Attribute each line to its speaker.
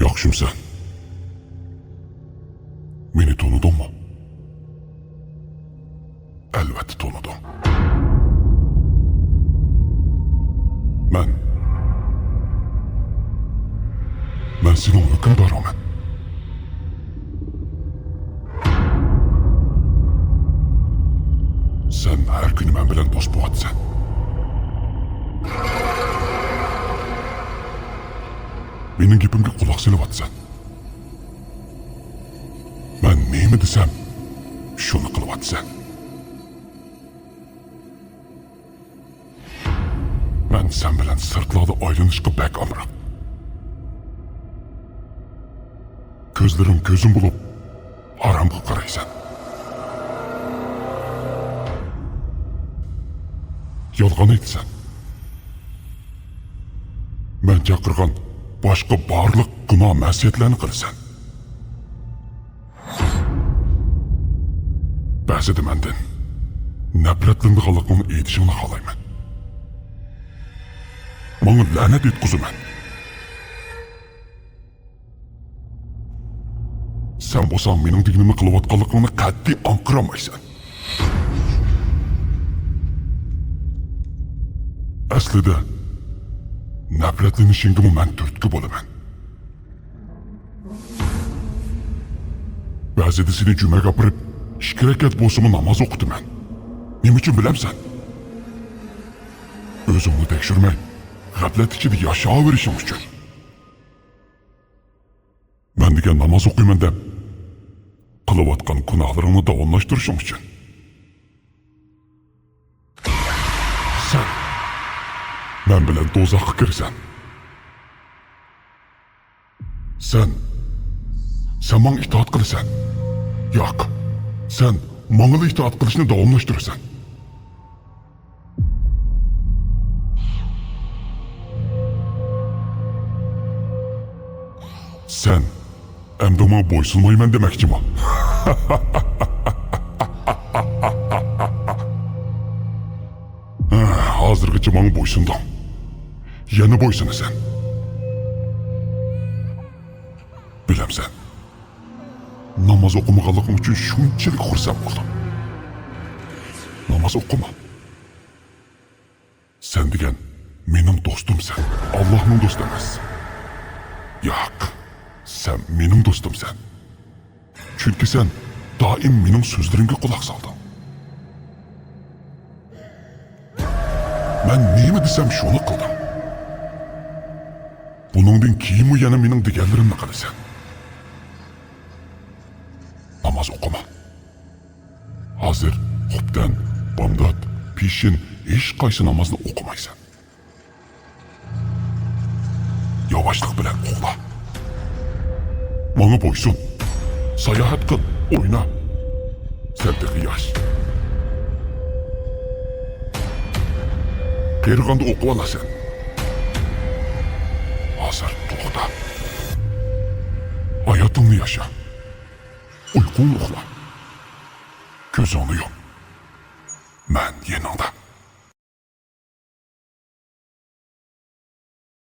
Speaker 1: Yaxşımsan? Meni tanıdınmı? Elbette tanıdım. Ben senin hükümdarımın. Sen her günü ben bilen dost boğatsan. Benim gibimge kulak silevatsan. Ben neymi desem, şunu kılıvatsan. Ben sen bilen sırtlarda aylanışkı bek amrak. Gözlerim gözüm bulup aramga karaysan. Yalgan etsen. Ben çakırgan başka barlık günah məsiyetlerini kılsan. Bəzidi menden nefretlendi kalıqını eğitişini kalayman. Bana lanet etkuzumen. Sen bolsan mening dinimi kılıvatqanligini qat'iy anqiramaysan. Aslida nafratlanishingimi men turtki bo'laman. Ba'zida seni cuma gapirib, 2 rakat bo'lsa namoz o'qitaman. Nima uchun bilamsan? O'zimni tekshirmay, g'aflat ichida yashayverishim uchun. Ben degan namoz o'qiyman deb qilayotgan gunohlarimni davomlashtirishim uchun. Sen ben bilen do'zaxga kirasan. Sen bana itoat qilasan. Yo'q, sen manga itoat qilishni davomlashtirasan. Sen endi bana bo'ysunmayman demoqchimi? Hozirgacha bana bo'ysunding. Yana bo'ysunasan. Bilamsan. Namoz o'qimaganligim uchun shunchalik xursand bo'ldim. Namoz o'qima. Sen degan mening do'stumsan. Allohning do'sti emas. Yo'q. Sen mening do'stumsan. Chunki sen doim mening so'zlarimga quloq solding. Ben neyimi desem şunu qildim. Buningdan keyinmi yana mening deganlarimni qilasan. Namoz o'qima. Hozir xubdan, bomdod, pishin hech qaysi namozni o'qimaysan. Yavaşlık bilen uxla. Bana bo'ysun. Sayohat qil, o'yna. Sendagi yosh. Qerg'anda o'qib olasan. Hozir to'xta. Hayotingni yasha. Uyqungni uxla. Ko'zingni yum. Men yaningda.